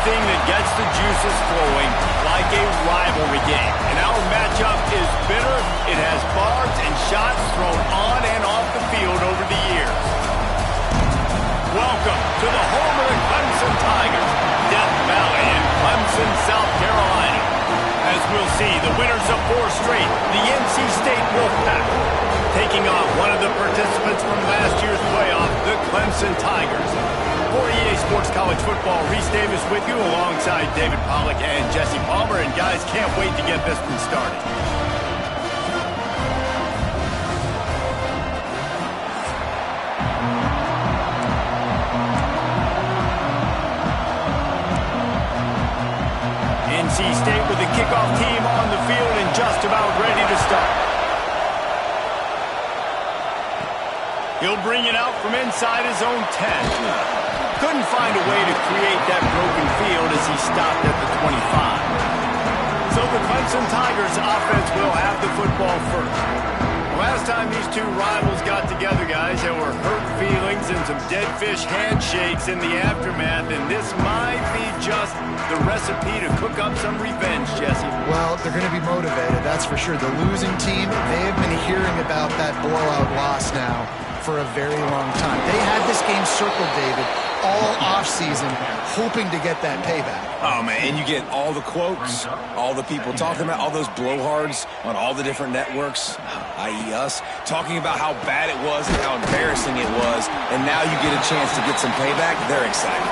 anything that gets the juices flowing like a rivalry game. And our matchup is bitter. It has barbs and shots thrown on and off the field over the years. Welcome to the home of the Clemson Tigers, Death Valley in Clemson, South Carolina. As we'll see, the winners of 4 straight, the NC State Wolfpack, taking on one of the participants from last year's playoff, the Clemson Tigers. For EA Sports College Football, Reese Davis with you alongside David Pollack and Jesse Palmer. And guys, can't wait to get this one started. NC State with the kickoff team on the field and just about ready to start. He'll bring it out from inside his own 10. Couldn't find a way to create that broken field as he stopped at the 25. So the Clemson Tigers offense will have the football first. Last time these two rivals got together, guys, there were hurt feelings and some dead fish handshakes in the aftermath, and this might be just the recipe to cook up some revenge, Jesse. Well, they're going to be motivated, that's for sure. The losing team, they have been hearing about that blowout loss now for a very long time. They had this game circled, David, all offseason, hoping to get that payback. Oh, man, and you get all the quotes, all the people talking about, all those blowhards on all the different networks, i.e. us, talking about how bad it was and how embarrassing it was, and now you get a chance to get some payback. They're excited.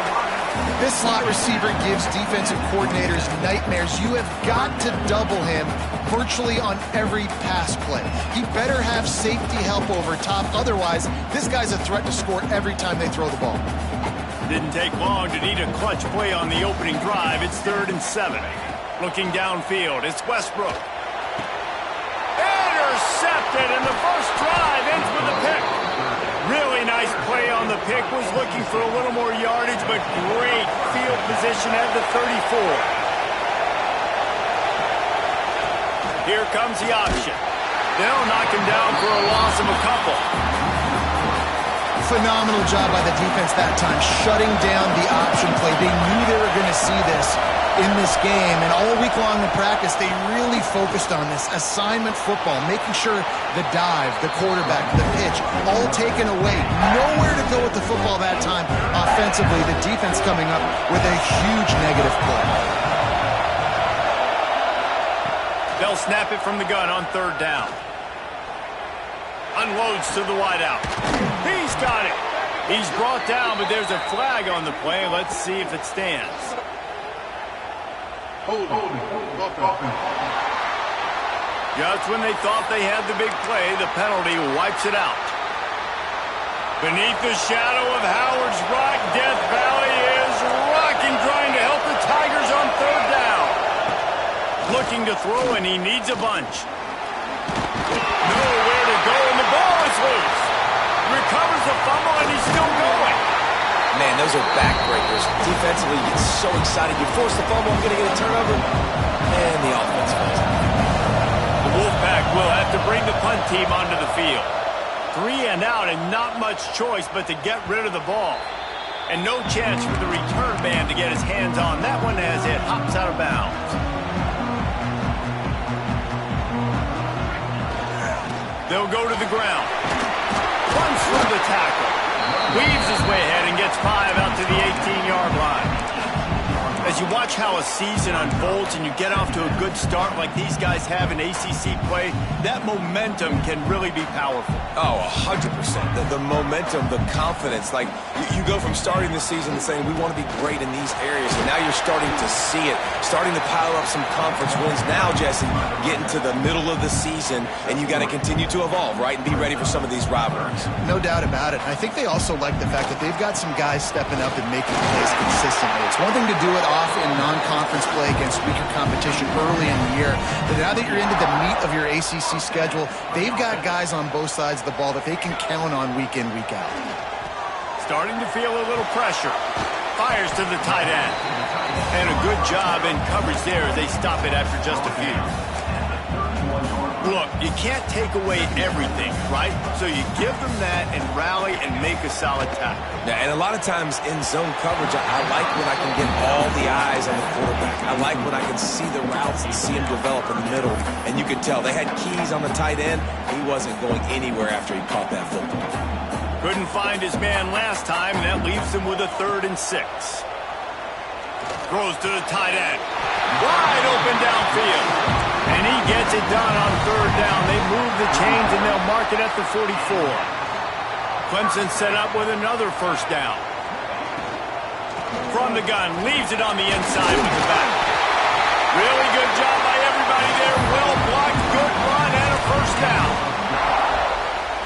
This slot receiver gives defensive coordinators nightmares. You have got to double him virtually on every pass play. He better have safety help over top. Otherwise, this guy's a threat to score every time they throw the ball. Didn't take long to need a clutch play on the opening drive. It's 3rd and 7. Looking downfield, it's Westbrook. Intercepted, and the first drive ends with a pick. Really nice play on the pick. Was looking for a little more yardage, but great field position at the 34. Here comes the option. They'll knock him down for a loss of a couple. Phenomenal job by the defense that time, shutting down the option play. They knew they were going to see this in this game, and all week long in practice, they really focused on this assignment football, making sure the dive, the quarterback, the pitch, all taken away. Nowhere to go with the football that time offensively. The defense coming up with a huge negative play. They'll snap it from the gun on 3rd down. Unloads to the wideout. He's got it. He's brought down, but there's a flag on the play. Let's see if it stands. Just when they thought they had the big play, the penalty wipes it out. Beneath the shadow of Howard's Rock, Death Valley is rocking, trying to help the Tigers on 3rd down. Looking to throw, and he needs a bunch. Nowhere to go, and the ball is loose. Recovers the fumble, and he's still going. Man, those are backbreakers. Defensively, you get so excited. You force the fumble, I'm going to get a turnover, and the offense falls. The Wolfpack will have to bring the punt team onto the field. 3 and out, and not much choice but to get rid of the ball. And no chance for the return man to get his hands on that one as it hops out of bounds. They'll go to the ground. Runs through the tackle. Weaves his way ahead and gets 5 out to the 18-yard line. As you watch how a season unfolds and you get off to a good start like these guys have in ACC play, that momentum can really be powerful. Oh, 100%. The momentum, the confidence. Like, you go from starting the season and saying, we want to be great in these areas, and now you're starting to see it, starting to pile up some conference wins. Now, Jesse, getting to the middle of the season, and you got to continue to evolve, right, and be ready for some of these rivalries. No doubt about it. I think they also like the fact that they've got some guys stepping up and making plays consistently. It's one thing to do it off in non-conference play against weaker competition early in the year, but now that you're into the meat of your ACC schedule, they've got guys on both sides of the ball that they can count on week in, week out. Starting to feel a little pressure. Fires to the tight end. And a good job in coverage there as they stop it after just a few. Look, you can't take away everything, right? So you give them that and rally and make a solid tackle. Yeah, and a lot of times in zone coverage, I like when I can get all the eyes on the quarterback. I like when I can see the routes and see him develop in the middle. And you could tell they had keys on the tight end. He wasn't going anywhere after he caught that football. Couldn't find his man last time, and that leaves him with a 3rd and 6. Throws to the tight end. Wide open downfield. And he gets it done on 3rd down. They move the chains, and they'll mark it at the 44. Clemson set up with another 1st down. From the gun, leaves it on the inside with the back. Really good job by everybody there. Well blocked, good run, and a 1st down.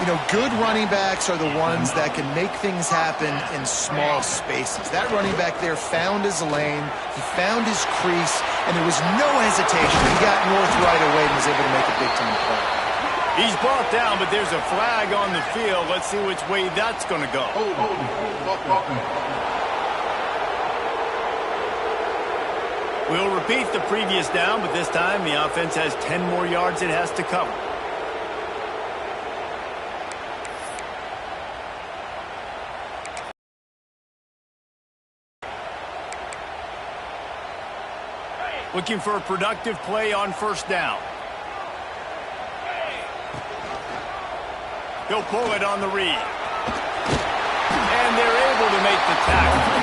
You know, good running backs are the ones that can make things happen in small spaces. That running back there found his lane, he found his crease, and there was no hesitation. He got north right away and was able to make a big-time play. He's brought down, but there's a flag on the field. Let's see which way that's going to go. We'll repeat the previous down, but this time the offense has 10 more yards it has to cover. Looking for a productive play on 1st down. He'll pull it on the read. And they're able to make the tackle.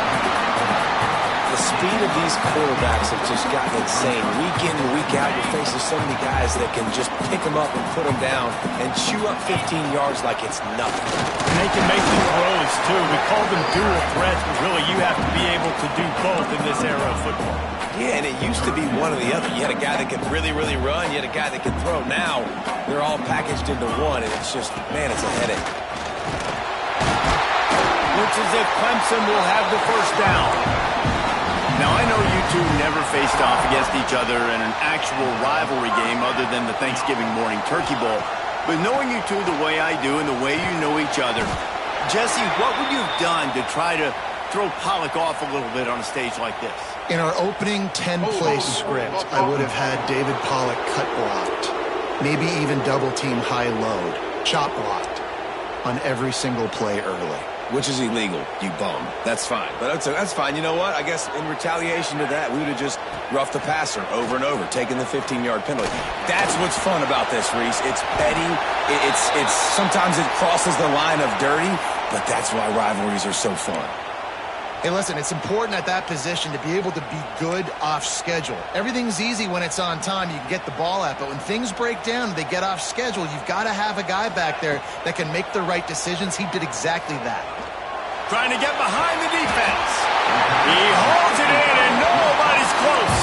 The speed of these quarterbacks have just gotten insane. Week in and week out, you're facing so many guys that can just pick them up and put them down and chew up 15 yards like it's nothing. And they can make the throws, too. We call them dual threats, but really you have to be able to do both in this era of football. Yeah, and it used to be one or the other. You had a guy that could really, really run. You had a guy that could throw. Now, they're all packaged into one, and it's just, man, it's a headache. Looks as if Clemson will have the 1st down. Now, I know you two never faced off against each other in an actual rivalry game other than the Thanksgiving morning Turkey Bowl. But knowing you two the way I do and the way you know each other, Jesse, what would you have done to try to throw Pollock off a little bit on a stage like this? In our opening 10-play script, I would have had David Pollock cut blocked, maybe even double-team high-load, chop blocked on every single play early. Which is illegal, you bum. That's fine. But that's fine. You know what? I guess in retaliation to that, we would have just roughed the passer over and over, taking the 15-yard penalty. That's what's fun about this, Reese. It's petty. It's sometimes it crosses the line of dirty, but that's why rivalries are so fun. Hey, listen, it's important at that position to be able to be good off schedule. Everything's easy when it's on time. You can get the ball out, but when things break down, they get off schedule. You've got to have a guy back there that can make the right decisions. He did exactly that. Trying to get behind the defense. He holds it in, and nobody's close.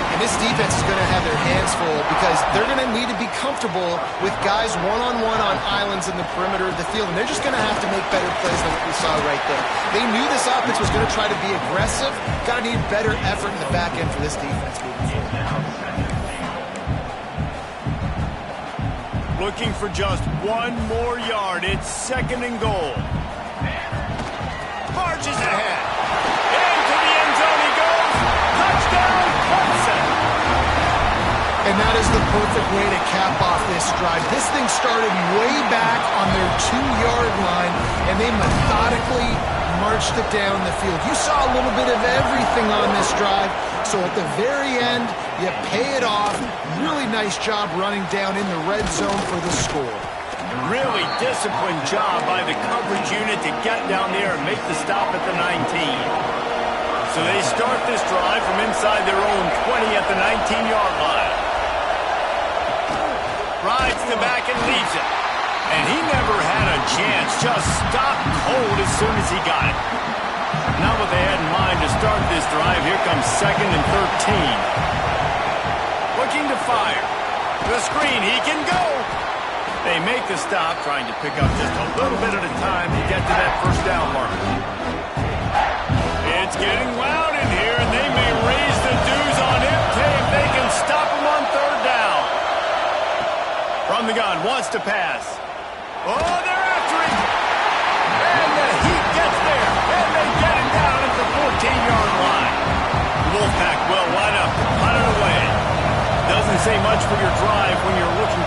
And this defense is going to have their hands full because they're going to need to be comfortable with guys one-on-one on islands in the perimeter of the field, and they're just going to have to make better plays than what we saw right there. They knew this offense was going to try to be aggressive. Got to need better effort in the back end for this defense moving forward. Looking for just one more yard. It's 2nd and goal. Marches ahead. Into the end zone he goes. Touchdown, Clemson. And that is the perfect way to cap off this drive. This thing started way back on their 2-yard line, and they methodically marched it down the field. You saw a little bit of everything on this drive, so at the very end, you pay it off. Really nice job running down in the red zone for the score. Really disciplined job by the coverage unit to get down there and make the stop at the 19. So they start this drive from inside their own 20 at the 19-yard line. Rides the back and leaves it. And he never had a chance. Just stopped cold as soon as he got it. Not what they had in mind to start this drive. Here comes 2nd and 13. Looking to fire. The screen, he can go. They make the stop, trying to pick up just a little bit at a time to get to that 1st down mark. It's getting loud in here, and they may raise the dues on him if they can stop him on 3rd down. From the gun, wants to pass. Oh, they're after him. And the Heat gets there, and they get him down at the 14-yard line. Wolfpack will line up to punt it away. Doesn't say much for your drive when you're looking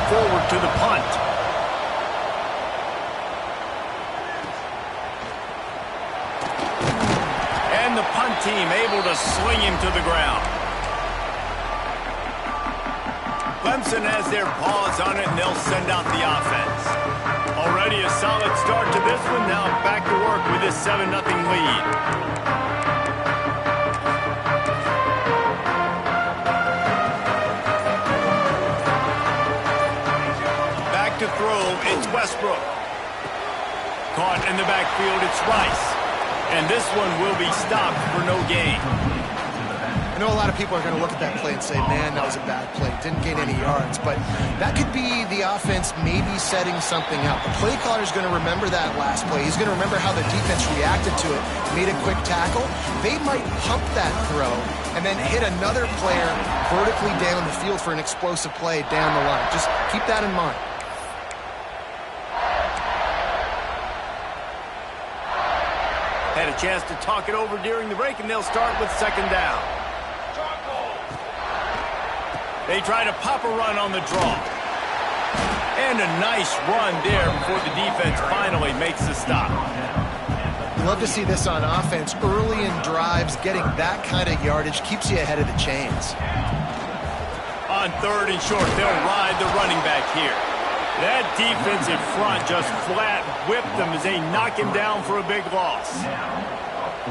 And the punt team able to sling him to the ground. Clemson has their paws on it, and they'll send out the offense. Already a solid start to this one. Now back to work with this 7-0 lead. Back to throw, it's Westbrook. Caught in the backfield, it's Rice. And this one will be stopped for no gain. I know a lot of people are going to look at that play and say, man, that was a bad play. Didn't gain any yards. But that could be the offense maybe setting something up. The play caller is going to remember that last play. He's going to remember how the defense reacted to it, made a quick tackle. They might pump that throw and then hit another player vertically down the field for an explosive play down the line. Just keep that in mind. Had a chance to talk it over during the break, and they'll start with second down. They try to pop a run on the draw. And a nice run there before the defense finally makes the stop. Love to see this on offense. Early in drives, getting that kind of yardage keeps you ahead of the chains. On third and short, they'll ride the running back here. That defense in front just flat whipped them as they knock him down for a big loss.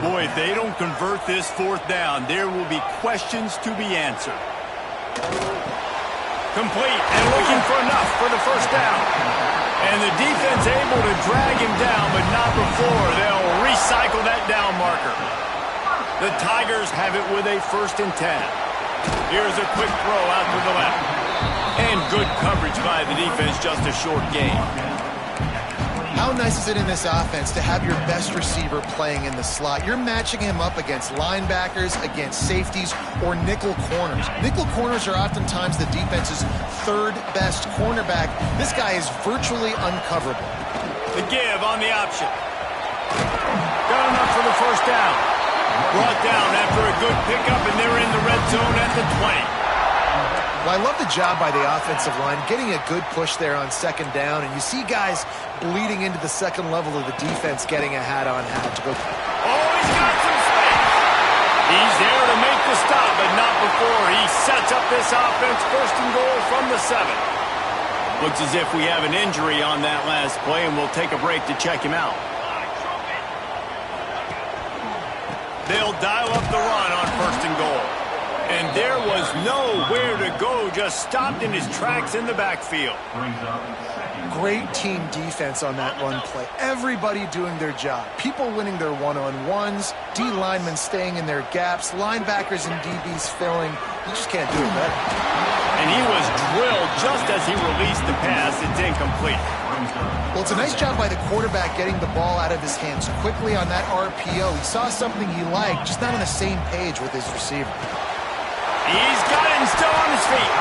Boy, if they don't convert this fourth down, there will be questions to be answered. Complete and looking for enough for the first down. And the defense able to drag him down, but not before they'll recycle that down marker. The Tigers have it with a 1st and 10. Here's a quick throw out to the left. And good coverage by the defense, just a short gain. How nice is it in this offense to have your best receiver playing in the slot? You're matching him up against linebackers, against safeties, or nickel corners. Nickel corners are oftentimes the defense's 3rd best cornerback. This guy is virtually uncoverable. The give on the option. Got enough for the first down. Brought down after a good pickup, and they're in the red zone at the 20. Well, I love the job by the offensive line, getting a good push there on second down, and you see guys bleeding into the second level of the defense getting a hat-on-hat to go. Oh, he's got some space. He's there to make the stop, but not before he sets up this offense. 1st and goal from the 7. Looks as if we have an injury on that last play, and we'll take a break to check him out. They'll dial up the run on 1st and goal. And there was nowhere to go, just stopped in his tracks in the backfield. Great team defense on that run play. Everybody doing their job. People winning their one-on-ones, D linemen staying in their gaps, linebackers and DBs filling. You just can't do it better. And he was drilled just as he released the pass. It's incomplete. Well, it's a nice job by the quarterback getting the ball out of his hands quickly on that RPO. He saw something he liked, just not on the same page with his receiver. He's got it and still on his feet.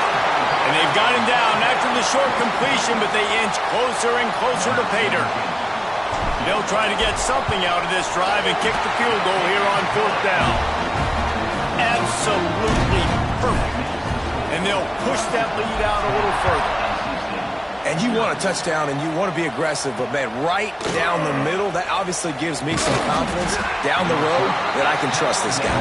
And they've got him down after the short completion, but they inch closer and closer to pay dirt. They'll try to get something out of this drive and kick the field goal here on 4th down. Absolutely perfect. And they'll push that lead out a little further. And you want a touchdown and you want to be aggressive, but man, right down the middle, that obviously gives me some confidence down the road that I can trust this guy.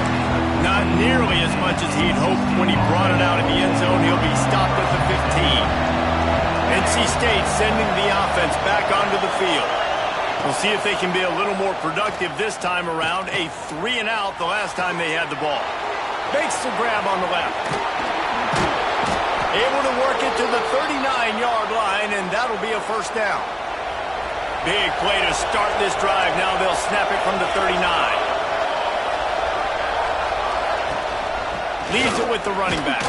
Not nearly as much as he'd hoped when he brought it out of the end zone. He'll be stopped at the 15. NC State sending the offense back onto the field. We'll see if they can be a little more productive this time around. A 3 and out the last time they had the ball. Makes the grab on the left. Able to work it to the 39-yard line, and that'll be a 1st down. Big play to start this drive. Now they'll snap it from the 39. Leaves it with the running back.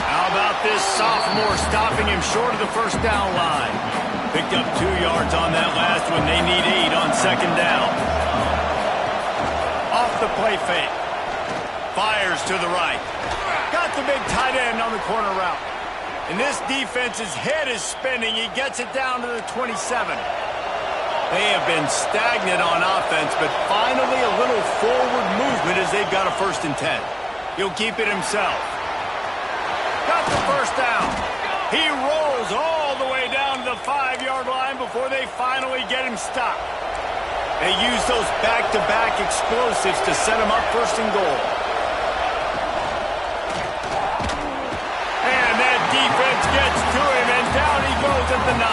How about this sophomore stopping him short of the 1st down line? Picked up 2 yards on that last one. They need 8 on 2nd down. Off the play fake. Fires to the right. Got the big tight end on the corner route. And this defense's head is spinning. He gets it down to the 27. They have been stagnant on offense, but finally a little forward movement as they've got a 1st and 10. He'll keep it himself. Got the 1st down. He rolls all the way down to the 5-yard line before they finally get him stopped. They use those back-to-back explosives to set them up first and goal. And that defense gets to him, and down he goes at the 9.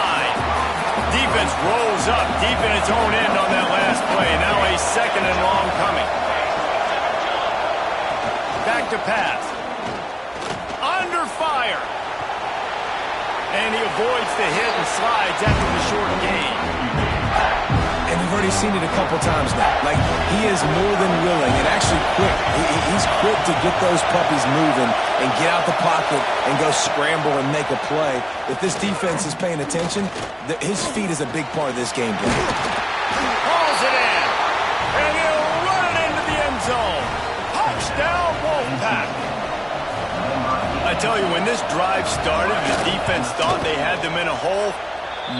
Defense rolls up deep in its own end on that last play. Now a second and long coming. Back to pass. Under fire. And he avoids the hit and slides after the short gain. And you've already seen it a couple times now. Like, he is more than willing and actually quick. He's quick to get those puppies moving and get out the pocket and go scramble and make a play. If this defense is paying attention, his feet is a big part of this game plan. Hauls it in. And he'll run it into the end zone. Touchdown, Wolfpack. I tell you, when this drive started, the defense thought they had them in a hole.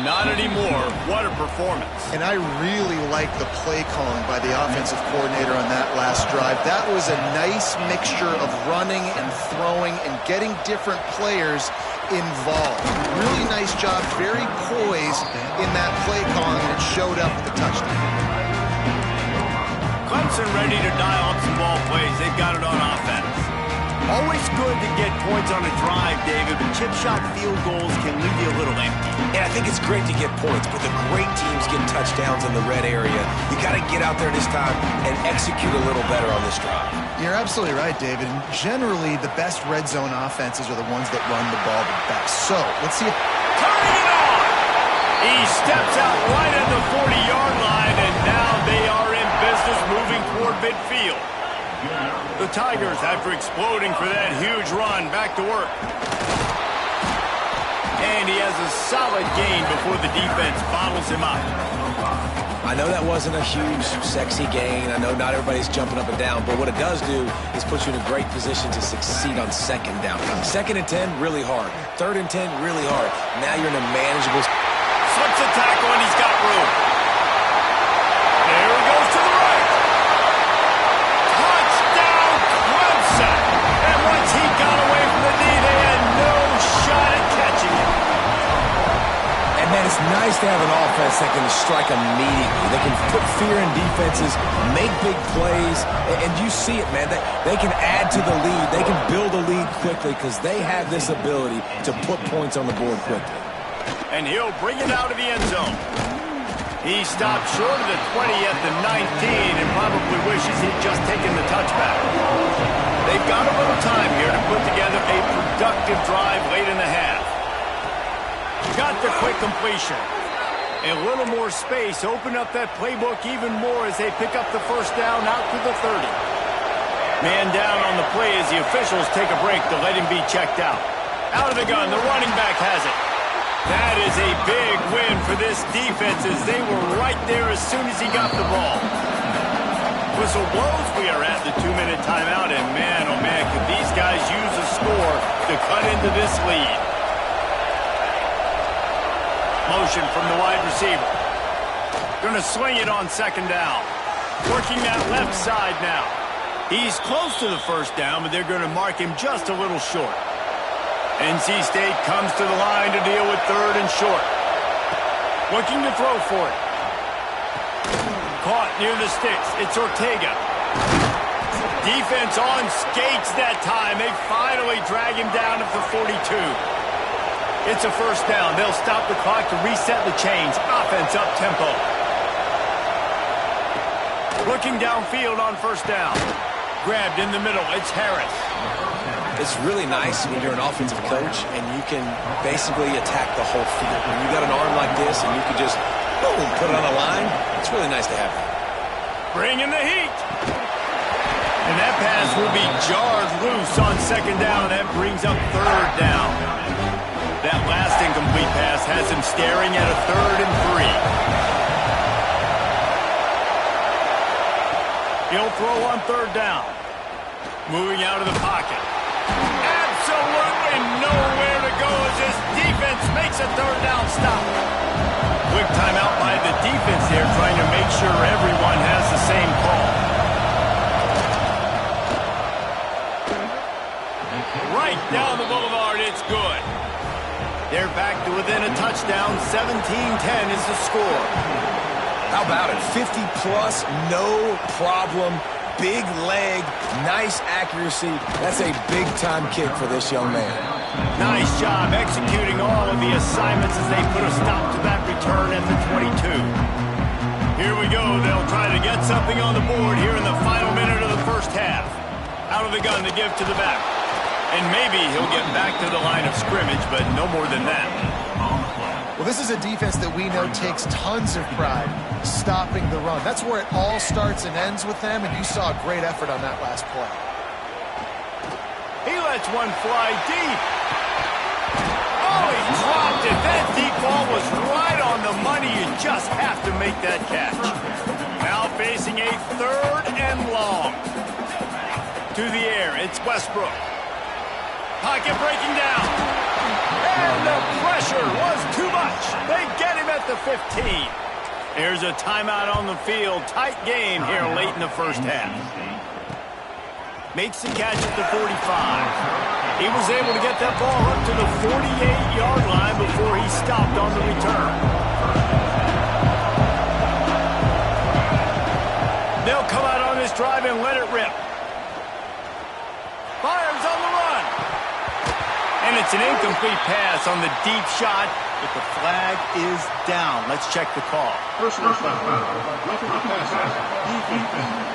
Not anymore. What a performance. And I really like the play calling by the offensive coordinator on that last drive. That was a nice mixture of running and throwing and getting different players involved. Really nice job, very poised in that play calling, and it showed up with the touchdown. Clemson ready to dial up some ball plays. They've got it on offense. Always good to get points on a drive, David, but chip shot field goals can leave you a little empty. And I think it's great to get points, but the great teams get touchdowns in the red area. You got to get out there this time and execute a little better on this drive. You're absolutely right, David. And generally, the best red zone offenses are the ones that run the ball the best. So, let's see if... Turning it on! He steps out right at the 40-yard line, and now they are in business moving toward midfield. The Tigers, after exploding for that huge run, back to work. And he has a solid gain before the defense bottles him up. I know that wasn't a huge, sexy gain. I know not everybody's jumping up and down, but what it does do is put you in a great position to succeed on second down. Second and 10, really hard. Third and 10, really hard. Now you're in a manageable... Slips a tackle, and he's got room. There he goes to the right. Touchdown, Clemson. And once he got away from the knee, they had no shot at catching him. And, man, it's nice to have an offense that can strike immediately. They can put fear in defenses, make big plays, and you see it, man. They can add to the lead. They can build a lead quickly because they have this ability to put points on the board quickly. And he'll bring it out of the end zone. He stopped short of the 20 at the 19 and probably wishes he'd just taken the touchback. They've got a little time here to put together a productive drive late in the half. Got the quick completion. A little more space. Open up that playbook even more as they pick up the first down out to the 30. Man down on the play as the officials take a break to let him be checked out. Out of the gun, the running back has it. That is a big win for this defense as they were right there as soon as he got the ball. Whistle blows, we are at the 2-minute timeout, and man, oh man, could these guys use a score to cut into this lead. Motion from the wide receiver. Gonna swing it on second down. Working that left side now. He's close to the first down, but they're gonna mark him just a little short. NC State comes to the line to deal with third and short. Looking to throw for it. Caught near the sticks. It's Ortega. Defense on skates that time. They finally drag him down at the 42. It's a first down. They'll stop the clock to reset the chains. Offense up tempo. Looking downfield on first down. Grabbed in the middle. It's Harris. It's really nice when you're an offensive coach and you can basically attack the whole field. When you got an arm like this and you can just, boom, put it on a line, it's really nice to have that. Bringing the heat. And that pass will be jarred loose on second down. That brings up third down. That last incomplete pass has him staring at a 3rd and 3. He'll throw on third down. Moving out of the pocket. Absolutely nowhere to go as this defense makes a third down stop. Quick timeout by the defense there, trying to make sure everyone has the same call. Right down the boulevard, it's good. They're back to within a touchdown. 17-10 is the score. How about it? 50-plus, no problem. Big leg, nice accuracy. That's a big-time kick for this young man. Nice job executing all of the assignments as they put a stop to that return at the 22. Here we go. They'll try to get something on the board here in the final minute of the first half. Out of the gun to give to the back. And maybe he'll get back to the line of scrimmage, but no more than that. Well, this is a defense that we know takes tons of pride stopping the run. That's where it all starts and ends with them, and you saw a great effort on that last play. He lets one fly deep. Oh, he dropped it. That deep ball was right on the money. You just have to make that catch. Now facing a 3rd and long. To the air, it's Westbrook. Pocket breaking down. And the pressure was too much. They get him at the 15. There's a timeout on the field. Tight game here late in the first half. Makes the catch at the 45. He was able to get that ball up to the 48-yard line before he stopped on the return. They'll come out on this drive and let it rip. Fires on the run. And it's an incomplete pass on the deep shot, but the flag is down. Let's check the call. Personal foul. Roughing the passer. Defense.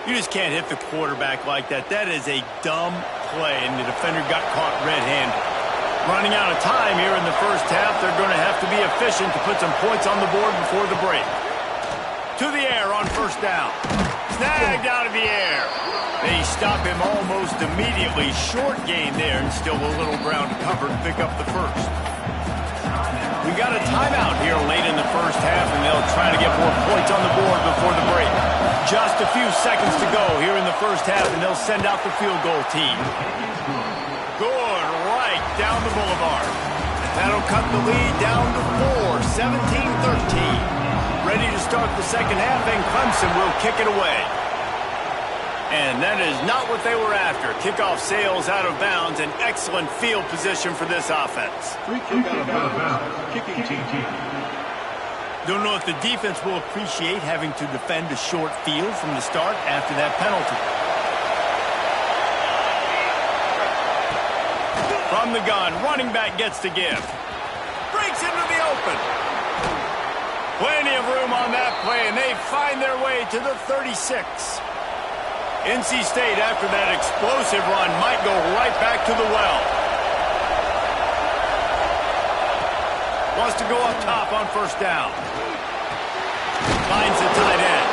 You just can't hit the quarterback like that. That is a dumb play, and the defender got caught red-handed. Running out of time here in the first half, they're going to have to be efficient to put some points on the board before the break. To the air on first down. Snagged out of the air. They stop him almost immediately. Short gain there, and still a little ground to cover to pick up the first. We got a timeout here late in the first half, and they'll try to get more points on the board before the break. Just a few seconds to go here in the first half, and they'll send out the field goal team. Good, right down the boulevard. That'll cut the lead down to 4, 17-13. Ready to start the second half, and Clemson will kick it away. And that is not what they were after. Kickoff sails out of bounds, and excellent field position for this offense. Free kick out of bounds. Kicking team. Don't know if the defense will appreciate having to defend a short field from the start after that penalty. From the gun, running back gets to give. Breaks into the open. Plenty of room on that play, and they find their way to the 36. NC State, after that explosive run, might go right back to the well. Wants to go up top on first down. Finds the tight end.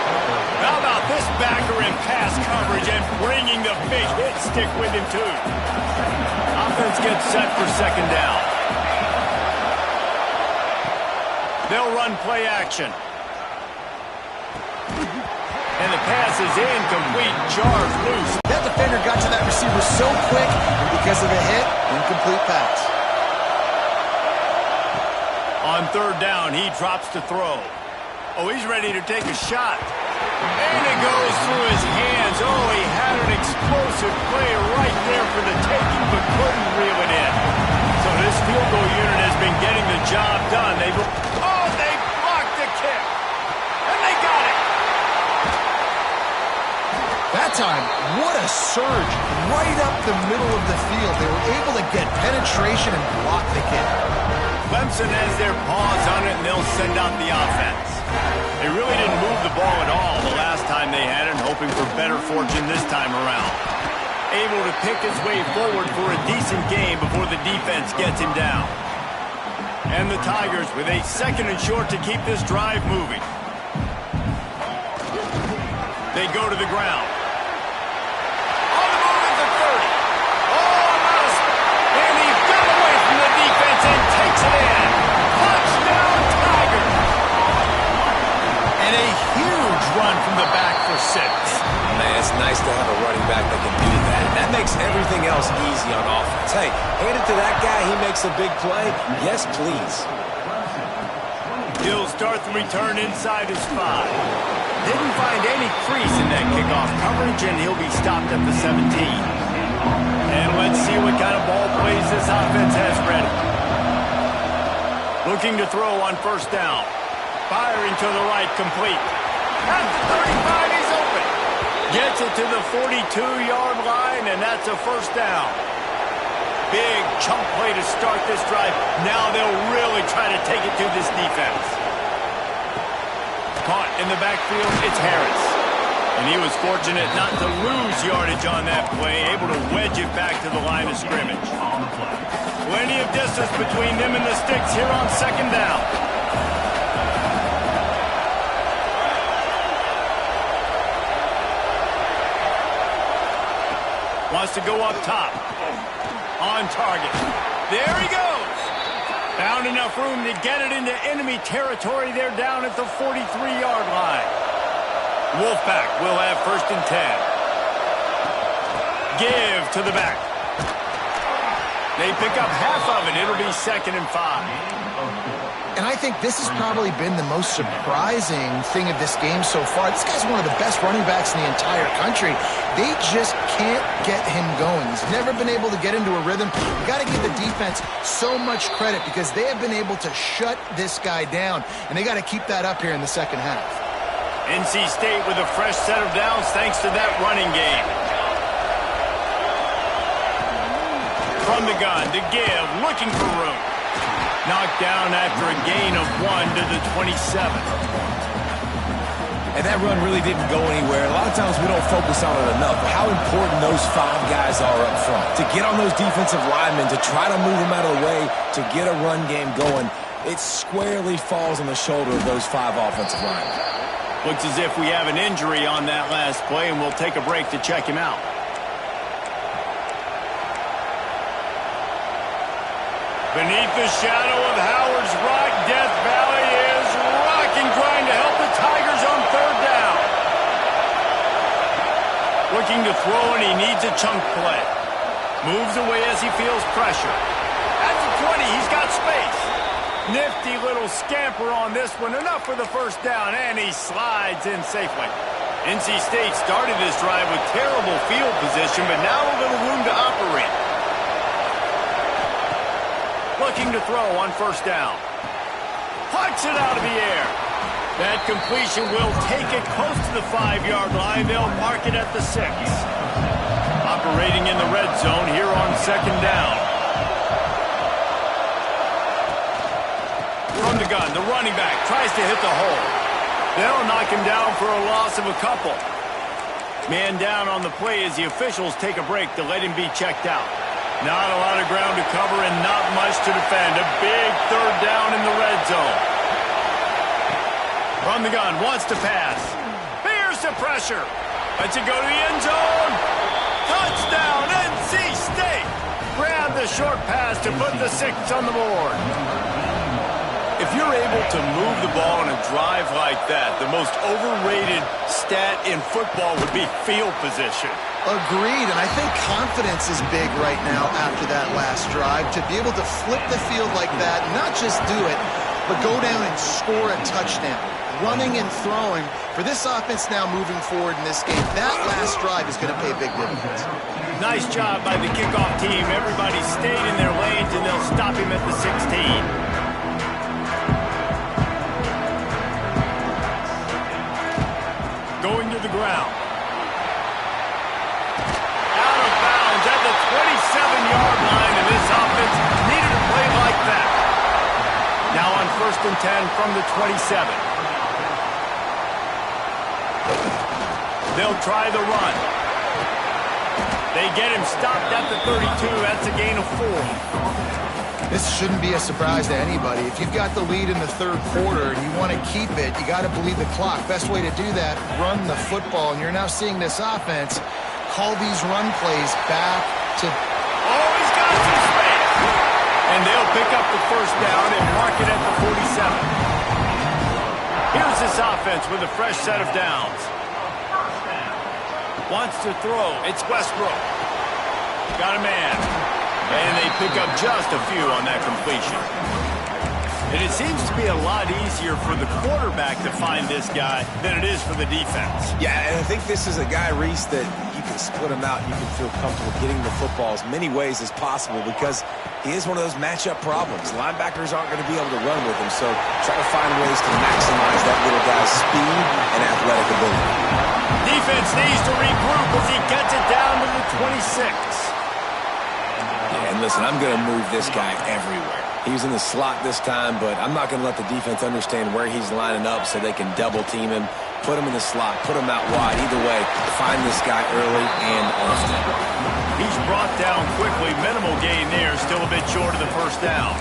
How about this backer in pass coverage and bringing the big hit stick with him, too. Offense gets set for second down. They'll run play action. And the pass is incomplete. Charged loose. That defender got to that receiver so quick, and because of the hit, incomplete pass. On third down, he drops to throw. Oh, he's ready to take a shot. And it goes through his hands. Oh, he had an explosive play right there for the taking, but couldn't reel it in. So this field goal unit has been getting the job done. They blocked the kick. And they got it. That time, what a surge right up the middle of the field. They were able to get penetration and block the kick. Clemson has their paws on it, and they'll send out the offense. They really didn't move the ball at all the last time they had it, hoping for better fortune this time around. Able to pick his way forward for a decent game before the defense gets him down. And the Tigers with a second and short to keep this drive moving. They go to the ground. On the move at the 30. Almost. And he got away from the defense and takes it in. Touchdown, Tigers. And a huge run from the back for 6. Man, it's nice to have a running back that can do that. That makes everything else easy on offense. Hey, hand it to that guy. He makes a big play. Yes, please. He'll start the return inside his 5. Didn't find any crease in that kickoff coverage, and he'll be stopped at the 17. And let's see what kind of ball plays this offense has ready. Looking to throw on first down. Firing to the right, complete. At the 35, he's open. Gets it to the 42-yard line, and that's a first down. Big chunk play to start this drive. Now they'll really try to take it to this defense. Caught in the backfield, it's Harris. And he was fortunate not to lose yardage on that play, able to wedge it back to the line of scrimmage. Plenty of distance between them and the sticks here on second down. Wants to go up top. On target. There he goes. Found enough room to get it into enemy territory. They're down at the 43-yard line. Wolfpack will have first and 10. Give to the back. They pick up half of it. It'll be second and 5. And I think this has probably been the most surprising thing of this game so far. This guy's one of the best running backs in the entire country. They just can't get him going. He's never been able to get into a rhythm. You got to give the defense so much credit because they have been able to shut this guy down, and they got to keep that up here in the second half. NC State with a fresh set of downs thanks to that running game. From the gun to give, looking for room. Knocked down after a gain of 1 to the 27. And that run really didn't go anywhere. A lot of times we don't focus on it enough, but how important those 5 guys are up front. To get on those defensive linemen, to try to move them out of the way, to get a run game going, it squarely falls on the shoulder of those 5 offensive linemen. Looks as if we have an injury on that last play, and we'll take a break to check him out. Beneath the shadow of Howard's Rock, Death Valley is rocking, trying to help the Tigers on third down. Looking to throw, and he needs a chunk play. Moves away as he feels pressure. At the 20, he's got space. Nifty little scamper on this one. Enough for the first down, and he slides in safely. NC State started this drive with terrible field position, but now a little room to operate. Looking to throw on first down. Hucks it out of the air. That completion will take it close to the 5-yard line. They'll mark it at the 6. Operating in the red zone here on second down. From the gun, the running back tries to hit the hole. They'll knock him down for a loss of a couple. Man down on the play as the officials take a break to let him be checked out. Not a lot of ground to cover and not much to defend. A big third down in the red zone. From the gun, wants to pass. Fears the pressure. Lets it go to the end zone. Touchdown, NC State. Grab the short pass to put the 6 on the board. If you're able to move the ball in a drive like that, the most overrated stat in football would be field position. Agreed, and I think confidence is big right now after that last drive. To be able to flip the field like that, not just do it, but go down and score a touchdown. Running and throwing. For this offense now moving forward in this game, that last drive is going to pay big dividends. Nice job by the kickoff team. Everybody stayed in their lanes, and they'll stop him at the 16. Going to the ground. Out of bounds at the 27-yard line, and this offense needed a play like that. Now on first and 10 from the 27. They'll try the run. They get him stopped at the 32. That's a gain of 4. This shouldn't be a surprise to anybody. If you've got the lead in the third quarter and you want to keep it, you got to bleed the clock. Best way to do that, run the football. And you're now seeing this offense call these run plays back to... Oh, he's got some space. And they'll pick up the first down and mark it at the 47. Here's this offense with a fresh set of downs. Wants to throw. It's Westbrook. Got a man. And they pick up just a few on that completion. And it seems to be a lot easier for the quarterback to find this guy than it is for the defense. Yeah, and I think this is a guy, Reese, that you can split him out. You can feel comfortable getting the football as many ways as possible because he is one of those matchup problems. Linebackers aren't going to be able to run with him, so try to find ways to maximize that little guy's speed and athletic ability. Defense needs to regroup as he gets it down to the 26. Yeah, and listen, I'm going to move this guy everywhere. He was in the slot this time, but I'm not going to let the defense understand where he's lining up so they can double team him, put him in the slot, put him out wide. Either way, find this guy early and often. He's brought down quickly. Minimal gain there, still a bit short of the first down.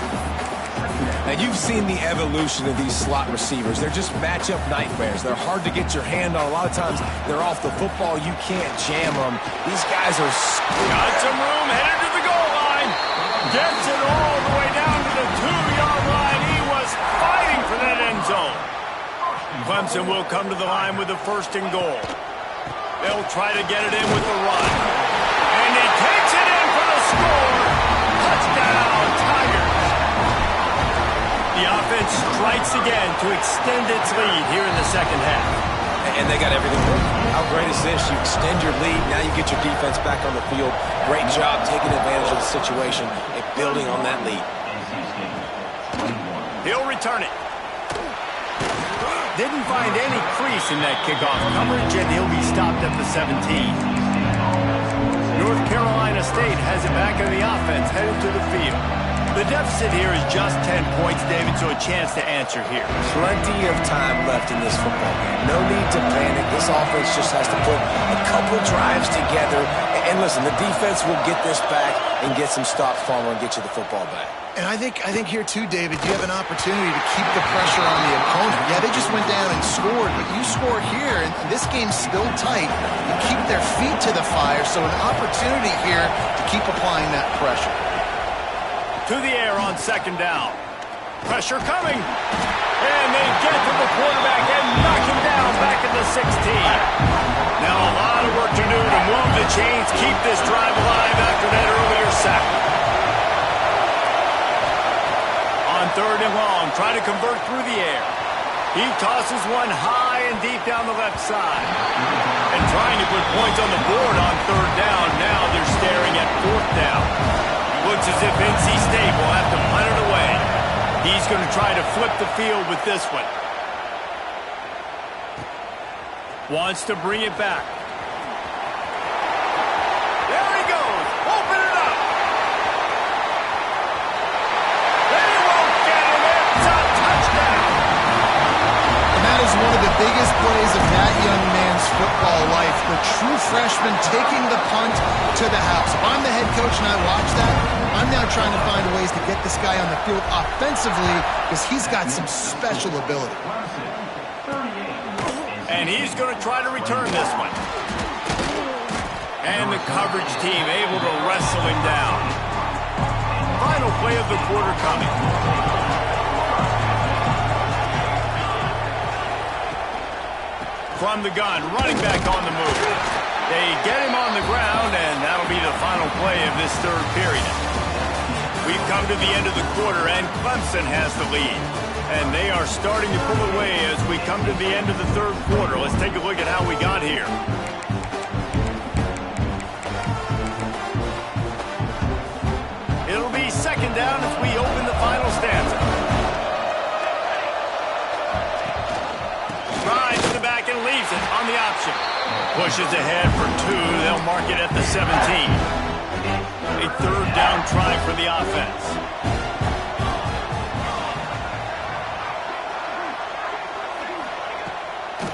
Now, you've seen the evolution of these slot receivers. They're just matchup nightmares. They're hard to get your hand on. A lot of times, they're off the football. You can't jam them. These guys are... Got some room, headed to the goal line. Gets it all the way down to the 2-yard line. He was fighting for that end zone. Clemson will come to the line with the first and goal. They'll try to get it in with the run. And he takes it in for the score. Touchdown, Tigers. The offense strikes again to extend its lead here in the second half. And they got everything working. How great is this? You extend your lead. Now you get your defense back on the field. Great job taking advantage of the situation and building on that lead. He'll return it. Didn't find any crease in that kickoff coverage, and he'll be stopped at the 17. North Carolina State has it back in the offense, headed to the field. The deficit here is just 10 points, David, so a chance to answer here. Plenty of time left in this football game. No need to panic. This offense just has to put a couple drives together. And listen, the defense will get this back and get some stops, Farmer, and get you the football back. And I think here too, David, you have an opportunity to keep the pressure on the opponent. Yeah, they just went down and scored, but you score here, and this game's still tight. You keep their feet to the fire, so an opportunity here to keep applying that pressure. To the air on second down. Pressure coming. And they get to the quarterback and knock him down back at the 16. Now a lot of work to do to move the chains, keep this drive alive after that earlier sack. On third and long, try to convert through the air. He tosses one high and deep down the left side. And trying to put points on the board on third down. Now they're staring at fourth down. Looks as if NC State will have to punt it away. He's going to try to flip the field with this one. Wants to bring it back. There he goes. Open it up. They won't get him. It's a touchdown. And that is one of the biggest plays of that young man's football life. The true freshman taking the punt to the house. If I'm the head coach and I watch that, I'm now trying to find ways to get this guy on the field offensively because he's got some special ability. And he's going to try to return this one. And the coverage team able to wrestle him down. Final play of the quarter coming. From the gun, running back on the move. They get him on the ground, and that'll be the final play of this third period. We've come to the end of the quarter, and Clemson has the lead. And they are starting to pull away as we come to the end of the third quarter. Let's take a look at how we got here. It'll be second down as we open the final stanza. Drives in the back and leaves it on the option. Pushes ahead for two. They'll mark it at the 17. A third down try for the offense.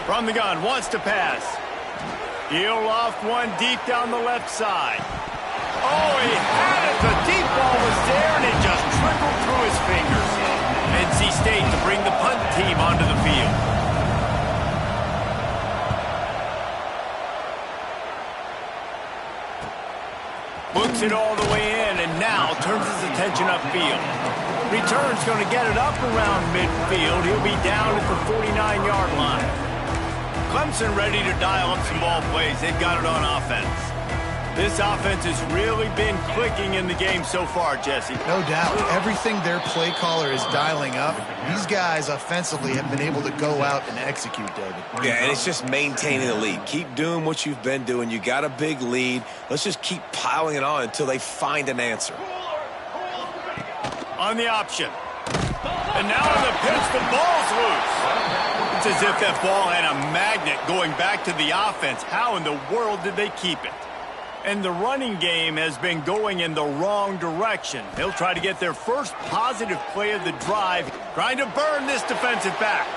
From the gun, wants to pass. He'll loft one deep down the left side. Oh, he had it. The deep ball was there, and it just trickled through his fingers. NC State to bring the punt team onto the field. Books it all the way in, and now turns his attention upfield. Return's going to get it up around midfield. He'll be down at the 49-yard line. Clemson ready to dial up some ball plays. They've got it on offense. This offense has really been clicking in the game so far, Jesse. No doubt. Everything their play caller is dialing up, these guys offensively have been able to go out and execute, David. Yeah, and it's just maintaining the lead. Keep doing what you've been doing. You got a big lead. Let's just keep piling it on until they find an answer. On the option. And now on the pitch, the ball's loose. It's as if that ball had a magnet going back to the offense. How in the world did they keep it? And the running game has been going in the wrong direction. They'll try to get their first positive play of the drive, trying to burn this defensive back.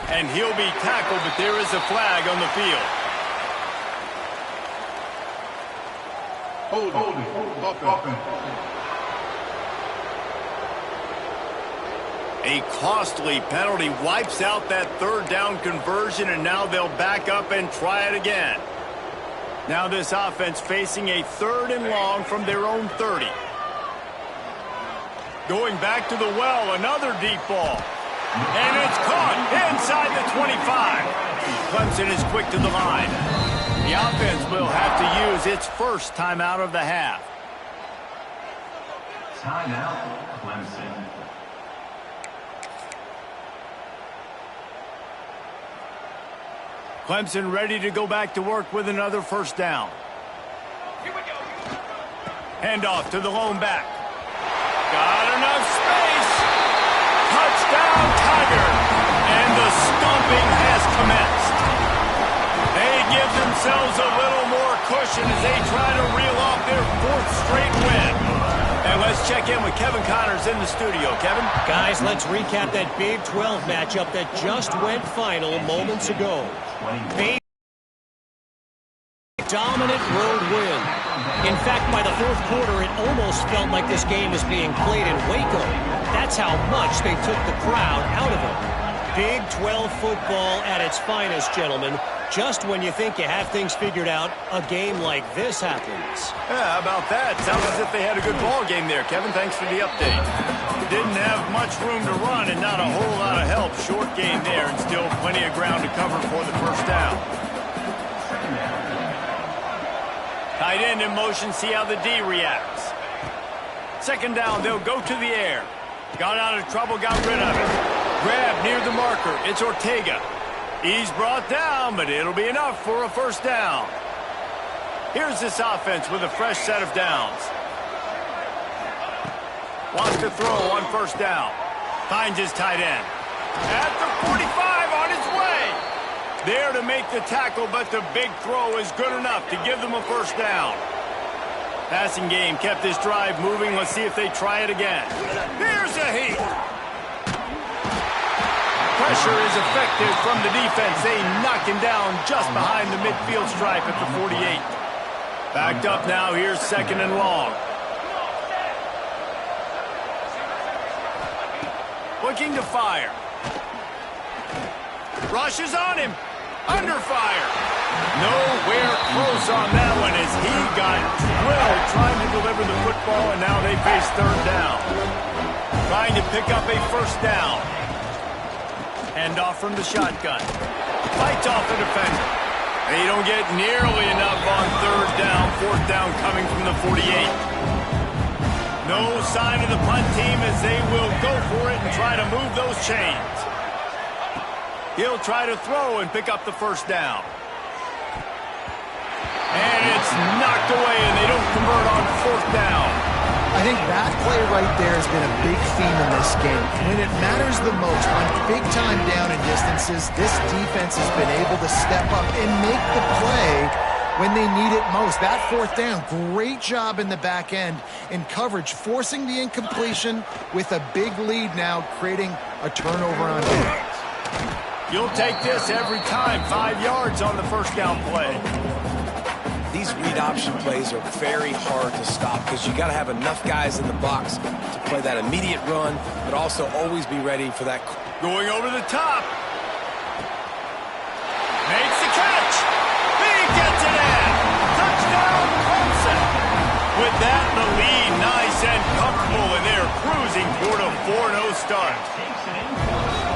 And he'll be tackled, but there is a flag on the field. Holding. Offense. A costly penalty wipes out that third down conversion, and now they'll back up and try it again. Now this offense facing a 3rd and long from their own 30. Going back to the well, another deep ball. And it's caught inside the 25. Clemson is quick to the line. The offense will have to use its first timeout of the half. Timeout, Clemson. Clemson ready to go back to work with another first down. Handoff to the lone back. Got enough space. Touchdown, Tiger. And the stomping has commenced. They give themselves a little more cushion as they try to reel off their 4th straight win. And let's check in with Kevin Connors in the studio. Kevin? Guys, let's recap that Big 12 matchup that just went final moments ago. Big dominant road win. In fact, by the 4th quarter, it almost felt like this game was being played in Waco. That's how much they took the crowd out of it. Big 12 football at its finest, gentlemen. Just when you think you have things figured out, a game like this happens. Yeah, how about that? Sounds as if they had a good ball game there, Kevin. Thanks for the update. Didn't have much room to run and not a whole lot of help. Short game there and still plenty of ground to cover for the first down. Tight end in motion, see how the D reacts. 2nd down, they'll go to the air. Got out of trouble, got rid of it. Grab near the marker, it's Ortega. He's brought down, but it'll be enough for a first down. Here's this offense with a fresh set of downs. Wants to throw on first down. Finds his tight end. At the 45 on his way. There to make the tackle, but the big throw is good enough to give them a first down. Passing game kept this drive moving. Let's see if they try it again. Here's a heat. Pressure is effective from the defense. They knock him down just behind the midfield stripe at the 48. Backed up now. Here's 2nd and long. Looking to fire. Rushes on him. Under fire. Nowhere close on that one as he got drilled trying to deliver the football, and now they face 3rd down. Trying to pick up a first down. Handoff from the shotgun. Fights off the defender. They don't get nearly enough on 3rd down. 4th down coming from the 48. No sign of the punt team as they will go for it and try to move those chains. He'll try to throw and pick up the first down. And it's knocked away, and they don't convert on 4th down. I think that play right there has been a big theme in this game. When it matters the most, on big-time down and distances, this defense has been able to step up and make the play when they need it most. That 4th down, great job in the back end in coverage, forcing the incompletion with a big lead now, creating a turnover on downs. You'll take this every time. 5 yards on the first down play. These read option plays are very hard to stop because you got to have enough guys in the box to play that immediate run, but also always be ready for that. Going over the top. Makes the catch. He gets it in. Touchdown, Clemson. With that in the lead, nice and comfortable, and they're cruising toward a 4-0 start.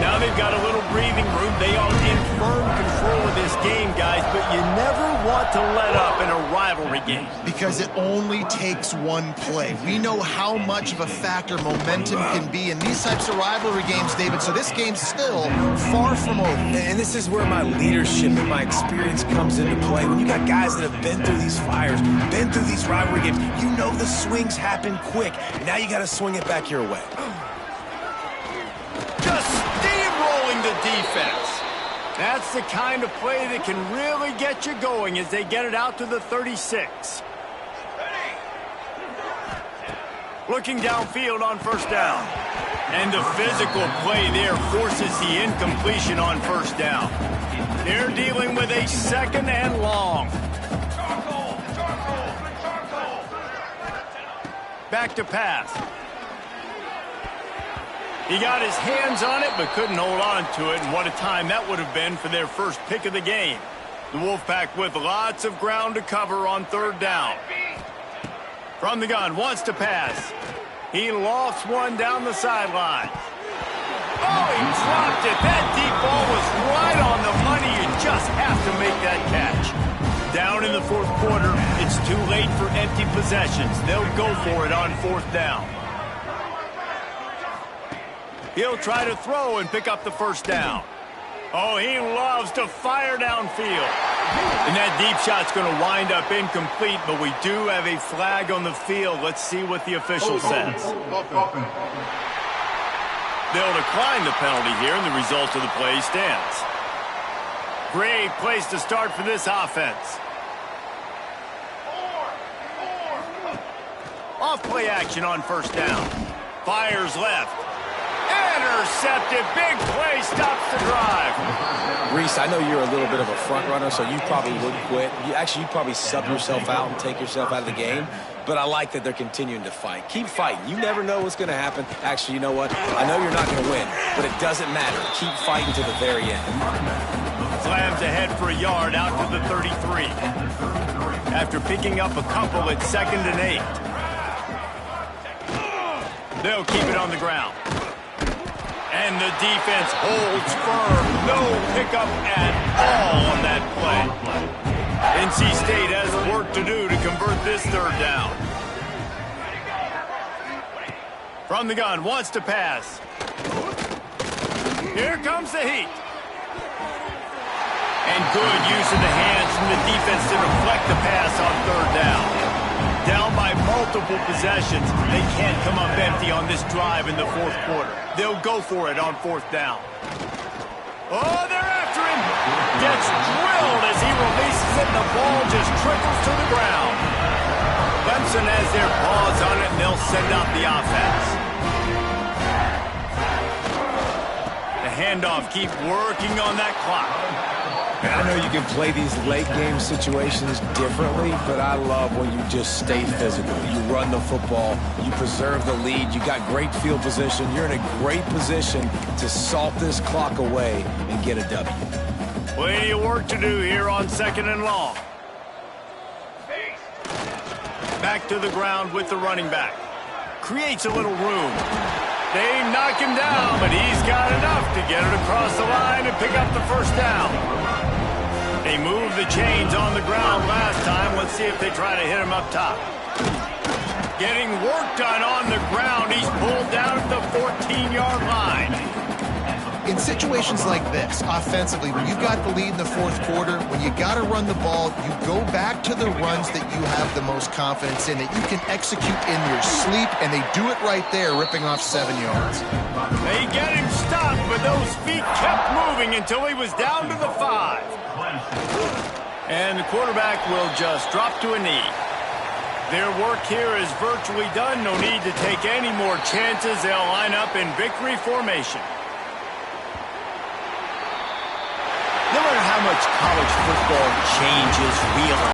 Now they've got a little breathing room. They are in firm control of this game, guys, but you never want not to let up in a rivalry game. Because it only takes one play. We know how much of a factor momentum can be in these types of rivalry games, David, so this game's still far from over. And this is where my leadership and my experience comes into play. When you got guys that have been through these fires, been through these rivalry games, you know the swings happen quick. Now you got to swing it back your way. Just steamrolling the defense. That's the kind of play that can really get you going as they get it out to the 36. Looking downfield on first down. And the physical play there forces the incompletion on first down. They're dealing with a second and long. Back to pass. He got his hands on it, but couldn't hold on to it, and what a time that would have been for their first pick of the game. The Wolfpack with lots of ground to cover on third down. From the gun, wants to pass. He lofts one down the sideline. Oh, he dropped it. That deep ball was right on the money. You just have to make that catch. Down in the fourth quarter, it's too late for empty possessions. They'll go for it on fourth down. He'll try to throw and pick up the first down. Oh, he loves to fire downfield. And that deep shot's going to wind up incomplete, but we do have a flag on the field. Let's see what the official says. They'll decline the penalty here, and the result of the play stands. Great place to start for this offense. Off play action on first down. Fires left. Intercepted. Big play stops the drive. Reese, I know you're a little bit of a front runner, so you probably wouldn't quit. You'd probably sub yourself out and take yourself out of the game. But I like that they're continuing to fight. Keep fighting. You never know what's going to happen. Actually, you know what? I know you're not going to win, but it doesn't matter. Keep fighting to the very end. Slams ahead for a yard out to the 33. After picking up a couple at 2nd and 8. They'll keep it on the ground. And the defense holds firm. No pickup at all on that play. NC State has work to do to convert this third down. From the gun, wants to pass. Here comes the heat. And good use of the hands from the defense to deflect the pass on third down. Down by multiple possessions, they can't come up empty on this drive in the fourth quarter. They'll go for it on fourth down. Oh, they're after him. Gets drilled as he releases it, and the ball just trickles to the ground. Clemson has their paws on it, and they'll send out the offense. The handoff keeps working on that clock. And I know you can play these late game situations differently, but I love when you just stay physical. You run the football, you preserve the lead, you got great field position, you're in a great position to salt this clock away and get a W. Plenty of work to do here on 2nd and long. Back to the ground with the running back. Creates a little room. They knock him down, but he's got enough to get it across the line and pick up the first down. They moved the chains on the ground last time. Let's see if they try to hit him up top. Getting work done on the ground. He's pulled down at the 14-yard line. In situations like this, offensively, when you've got the lead in the fourth quarter, when you got to run the ball, you go back to the runs that you have the most confidence in, that you can execute in your sleep, and they do it right there, ripping off 7 yards. They get him stopped, but those feet kept moving until he was down to the 5. And the quarterback will just drop to a knee. Their work here is virtually done. No need to take any more chances. They'll line up in victory formation. No matter how much college football changes, real